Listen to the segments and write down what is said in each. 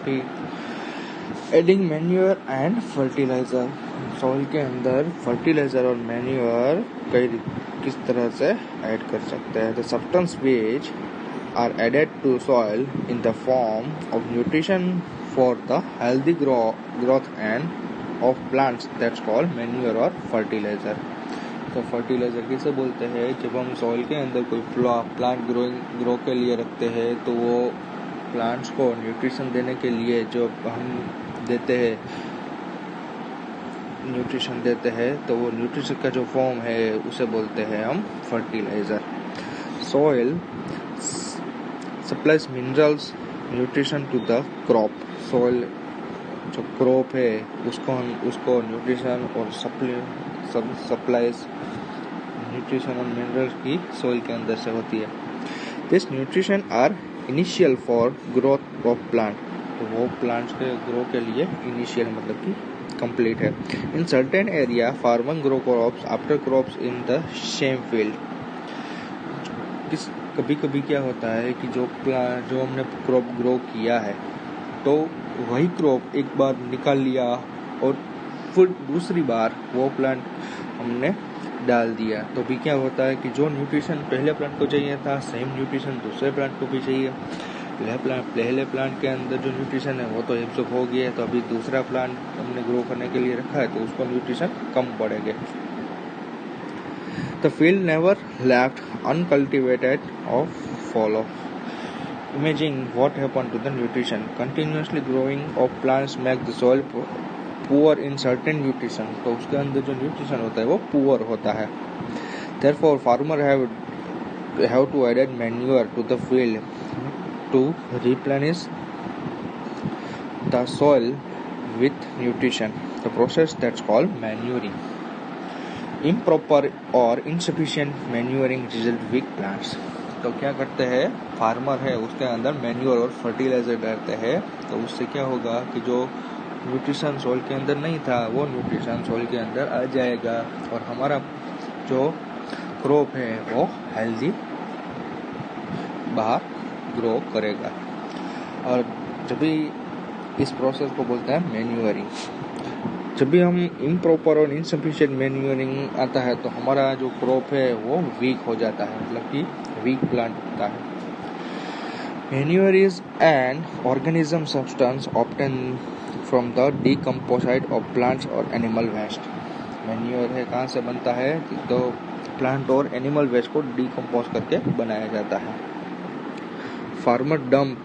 ठीक। Adding manure and fertiliser, soil के अंदर फर्टिलाइजर और मैन्योर किस तरह से ऐड कर सकते हैं। The substance which are added to soil in the form of nutrition for the healthy growth and of plants, that's called manure or fertilizer। तो फर्टिलाइजर किसे बोलते हैं, जब हम सॉइल के अंदर कोई प्लांट ग्रो के लिए रखते हैं तो वो प्लांट्स को न्यूट्रिशन देने के लिए जो हम देते हैं तो वो न्यूट्रिशन का जो फॉर्म है उसे बोलते हैं हम fertiliser. Soil supplies minerals nutrition to the crop, soil जो क्रॉप है उसको न्यूट्रिशन और सप्लाइज न्यूट्रिशन और मिनरल्स की सॉइल के अंदर से होती है। This nutrition are initial for growth of plant, तो वो प्लांट्स के ग्रो के लिए इनिशियल मतलब कि कंप्लीट है। In certain area farmer grow crops after crops in the same field. कभी कभी क्या होता है कि जो हमने क्रॉप ग्रो किया है तो वही क्रॉप एक बार निकाल लिया और फिर दूसरी बार वो प्लांट हमने डाल दिया, तो भी क्या होता है कि जो न्यूट्रिशन पहले प्लांट को चाहिए था सेम न्यूट्रिशन दूसरे प्लांट को भी चाहिए। पहले प्लांट के अंदर जो न्यूट्रिशन है वो तो एब्जॉर्ब हो गया है, तो अभी दूसरा प्लांट हमने ग्रो करने के लिए रखा है तो उसको न्यूट्रिशन कम पड़ेगा। The field never left uncultivated or fallow. Imagine what happened to the nutrition. Continuously growing of plants make the soil poor in certain nutrition. तो उसके अंदर जो न्यूट्रिशन होता है वो poor होता है। Therefore, farmer have to add manure to the field to replenish the soil with nutrition. The process that's called manuring. Improper or insufficient manuring result weak plants. तो क्या करते हैं फार्मर है उसके अंदर मैन्योर और फर्टिलाइजर डालते हैं, तो उससे क्या होगा कि जो न्यूट्रिशन सॉइल के अंदर नहीं था वो न्यूट्रिशन सॉइल के अंदर आ जाएगा और हमारा जो क्रॉप है वो हेल्दी बाहर ग्रो करेगा। और जब भी इस प्रोसेस को बोलते हैं मैन्योरिंग। जब भी हम इम्प्रॉपर और इनसफिशिएंट मैन्योरिंग आता है तो हमारा जो क्रॉप है वो वीक हो जाता है, मतलब कि वीक प्लांट होता है। Manure is an organism substance obtain from the decomposed of plants और एनिमल वेस्ट। मैन्योर है कहाँ से बनता है, तो प्लांट और एनिमल वेस्ट को डीकम्पोज करके बनाया जाता है। Farmer dump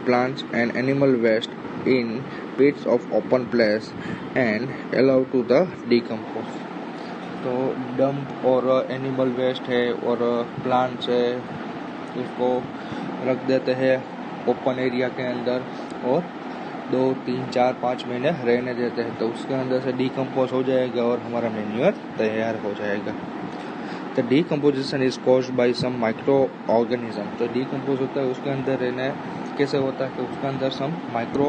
plants and animal waste in pits of open place and allow to the decompose। तो डंप और एनिमल वेस्ट है और प्लांट्स है उसको रख देते हैं ओपन एरिया के अंदर और 2, 3, 4, 5 महीने रहने देते हैं, तो उसके अंदर से डीकम्पोज हो जाएगा और हमारा मैन्योर तैयार हो जाएगा। The decomposition is caused by some microorganism। तो डीकम्पोज होता है उसके अंदर रहने कैसे होता है कि उसके अंदर सम माइक्रो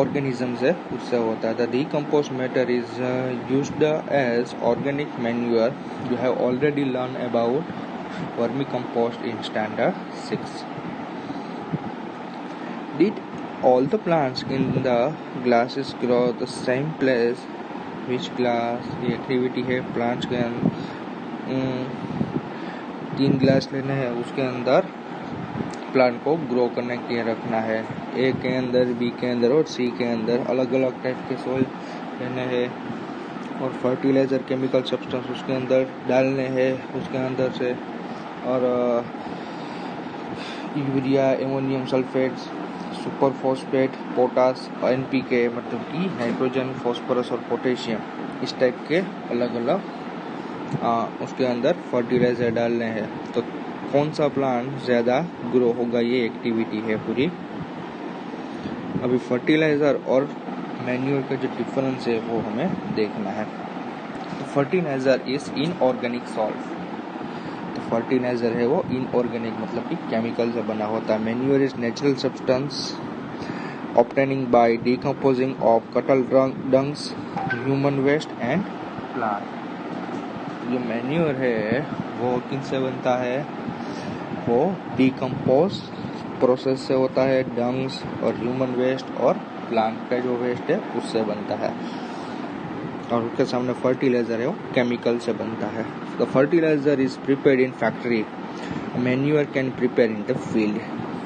ऑर्गेनिजम्स है उससे होता है। The decompose matter is used as organic manure. You have already learn about vermicompost in standard 6। Did all the plants in the glasses grow the same place which glass. ये activity है plants के अंदर 3 glass लेने हैं उसके अंदर plant को grow करने के लिए रखना है। ए के अंदर, बी के अंदर और सी के अंदर अलग अलग टाइप के सॉइल लेने हैं और फर्टिलाइजर केमिकल सब्सटेंस उसके अंदर डालने हैं उसके अंदर से, और urea, ammonium sulphate, super phosphate, potash, NPK मतलब कि नाइट्रोजन, फॉस्फोरस और पोटेशियम, इस टाइप के अलग अलग उसके अंदर फर्टिलाइजर डालने हैं। तो कौन सा प्लांट ज़्यादा ग्रो होगा ये एक्टिविटी है पूरी। अभी फर्टिलाइजर और मैन्योर का जो डिफरेंस है वो हमें देखना है। तो फर्टिलाइजर इज इनऑर्गेनिक सॉल्ट। तो फर्टिलाइजर है वो इनऑर्गेनिक मतलब कि केमिकल से बना होता है। Manure is natural substance obtaining by decomposing of cattle dungs, human waste and plant. जो मैन्योर है वो किनसे बनता है, वो डिकम्पोज प्रोसेस से होता है, डंग्स और ह्यूमन वेस्ट और प्लांट का जो वेस्ट है उससे बनता है। और उसके सामने फर्टिलाइजर है वो केमिकल से बनता है। The fertiliser is prepared in factory, manure can prepare in the field.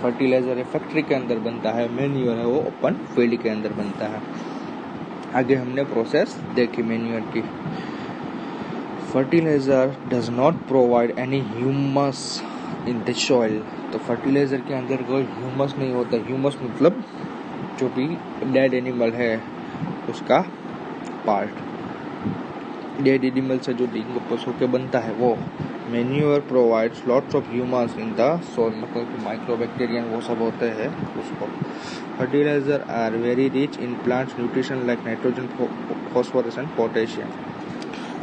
Fertiliser है फैक्ट्री के अंदर बनता है, मैन्यूअर है वो ओपन फील्ड के अंदर बनता है। आगे हमने प्रोसेस देखी मैन्यूअर की। Fertiliser does not provide any humus in the soil. तो फर्टिलाइजर के अंदर कोई ह्यूमस नहीं होता। ह्यूमस मतलब जो भी डेड एनिमल है उसका पार्ट, डेड एनिमल से जो डिकम्पोज होकर बनता है वो। Manure provides lots of humus in the soil, मतलब कि माइक्रोबैक्टीरियन वो सब होते हैं उसको। Fertiliser are very rich in plants nutrition like nitrogen, phosphorus and potassium.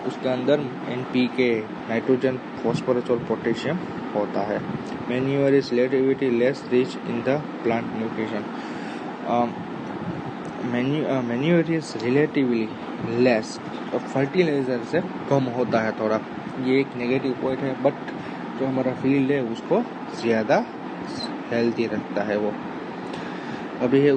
उसके अंदर NPK, नाइट्रोजन, फॉस्फोरस और पोटेशियम होता है। Manure is relatively less rich in the plant nutrition. Manure is relatively less, fertiliser से कम होता है थोड़ा। ये एक नेगेटिव पॉइंट है, बट जो हमारा फील्ड है उसको ज़्यादा हेल्दी रखता है वो। अभी है